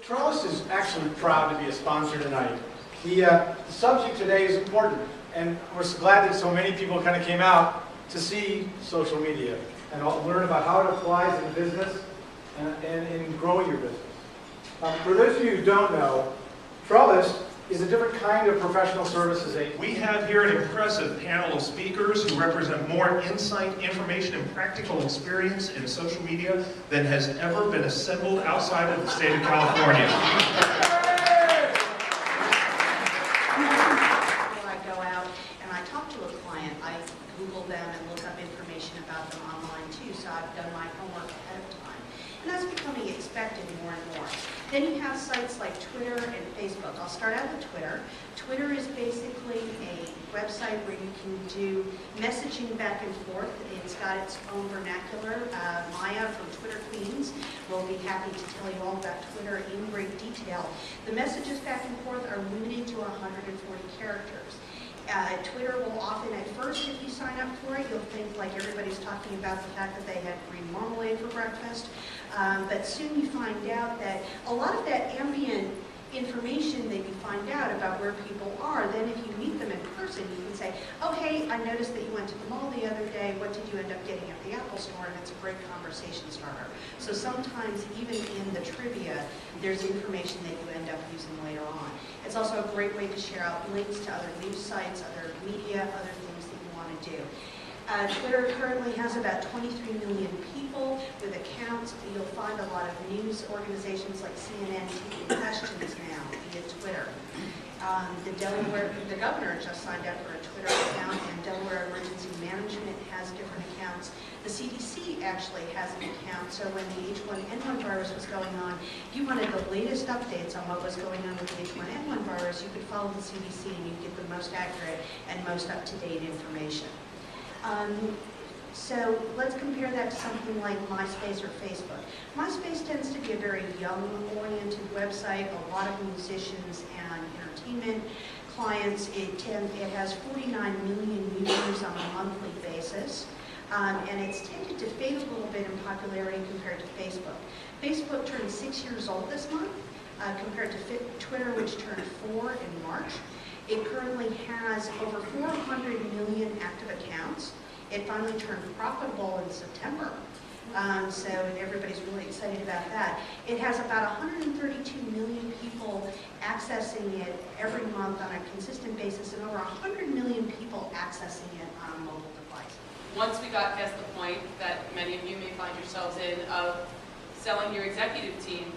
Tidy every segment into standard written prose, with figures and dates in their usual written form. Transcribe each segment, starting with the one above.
Trellis is actually proud to be a sponsor tonight. The subject today is important, and we're so glad that so many people kind of came out to see social media and learn about how it applies in business and in growing your business. For those of you who don't know, Trellis is a different kind of professional services agency. We have here an impressive panel of speakers who represent more insight, information, and practical experience in social media than has ever been assembled outside of the state of California. Before I go out and I talk to a client, I Google them and look up information about them online too, so I've done my homework ahead of time. And that's becoming expected more and more. Then you have sites like Twitter and Facebook. I'll start out with Twitter. Twitter is basically a website where you can do messaging back and forth. It's got its own vernacular. Maya from Twitter Queens will be happy to tell you all about Twitter in great detail. The messages back and forth are limited to 140 characters. Twitter will often, at first, if you sign up for it, you'll think like everybody's talking about the fact that they had green marmalade for breakfast. But soon you find out that a lot of that ambient information that you find out about where people are, then if you meet them in person, you can say, oh, hey, I noticed that you went to the mall the other day. What did you end up getting at the Apple Store? And it's a great conversation starter. So sometimes, even in the trivia, there's information that you end up using later on. It's also a great way to share out links to other news sites, other media, other things that you want to do. Twitter currently has about 23 million people with accounts. You'll find a lot of news organizations like CNN taking questions now via Twitter. The governor just signed up for a Twitter account, and Delaware Emergency Management has different accounts. The CDC actually has an account, so when the H1N1 virus was going on, if you wanted the latest updates on what was going on with the H1N1 virus, you could follow the CDC and you'd get the most accurate and most up-to-date information. So let's compare that to something like MySpace or Facebook. MySpace tends to be a very young-oriented website, a lot of musicians and entertainment clients. It has 49 million users on a monthly basis, and it's tended to fade a little bit in popularity compared to Facebook. Facebook turned 6 years old this month, compared to Twitter, which turned 4 in March. It currently has over 400 million active accounts. It finally turned profitable in September, so everybody's really excited about that. It has about 132 million people accessing it every month on a consistent basis, and over 100 million people accessing it on a mobile device. Once we got past the point that many of you may find yourselves in of selling your executive team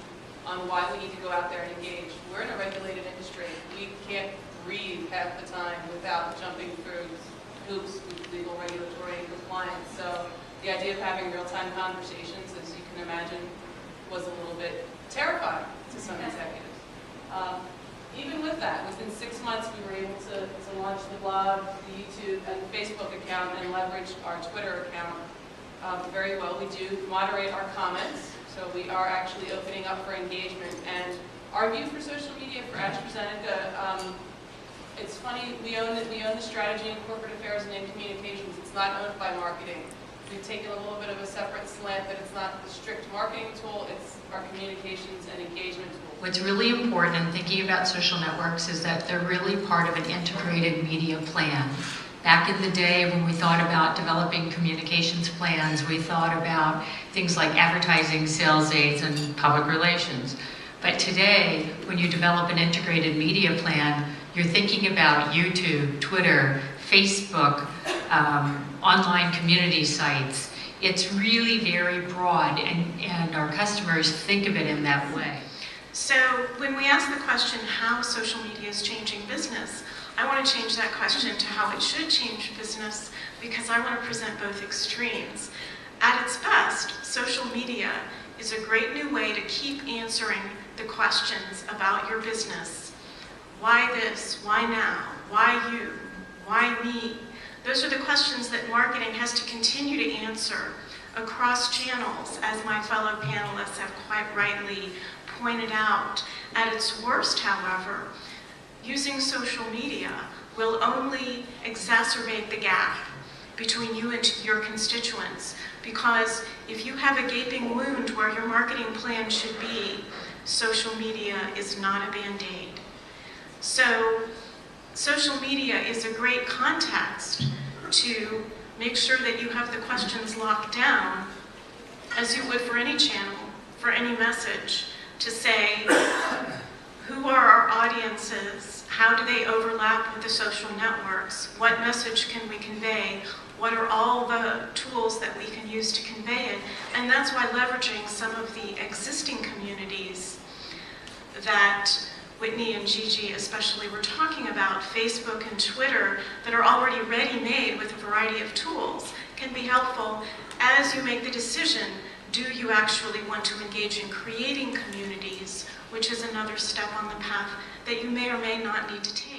on why we need to go out there and engage, we're in a regulated industry. We can't breathe half the time without jumping through hoops with legal, regulatory, and compliance. So the idea of having real-time conversations, as you can imagine, was a little bit terrifying to some executives. Even with that, within 6 months, we were able to launch the blog, the YouTube, and Facebook account, and leverage our Twitter account very well. We do moderate our comments, so we are actually opening up for engagement. And our view for social media for AstraZeneca, it's funny, we own the strategy in corporate affairs and in communications. It's not owned by marketing. We've taken a little bit of a separate slant that it's not the strict marketing tool, it's our communications and engagement tool. What's really important in thinking about social networks is that they're really part of an integrated media plan. Back in the day when we thought about developing communications plans, we thought about things like advertising, sales aids, and public relations. But today, when you develop an integrated media plan, you're thinking about YouTube, Twitter, Facebook, online community sites. It's really very broad, and our customers think of it in that way. So when we ask the question, how social media is changing business, I want to change that question to how it should change business, because I want to present both extremes. At its best, social media is a great new way to keep answering the questions about your business. Why this? Why now? Why you? Why me? Those are the questions that marketing has to continue to answer across channels, as my fellow panelists have quite rightly pointed out. At its worst, however, using social media will only exacerbate the gap between you and your constituents, because if you have a gaping wound where your marketing plan should be, social media is not a Band-Aid. So social media is a great context to make sure that you have the questions locked down, as you would for any channel, for any message, to say, who are our audiences? How do they overlap with the social networks? What message can we convey? What are all the tools that we can use to convey it? And that's why leveraging some of the existing communities that Whitney and Gigi especially were talking about, Facebook and Twitter, that are already ready-made with a variety of tools, can be helpful as you make the decision, do you actually want to engage in creating communities, which is another step on the path that you may or may not need to take.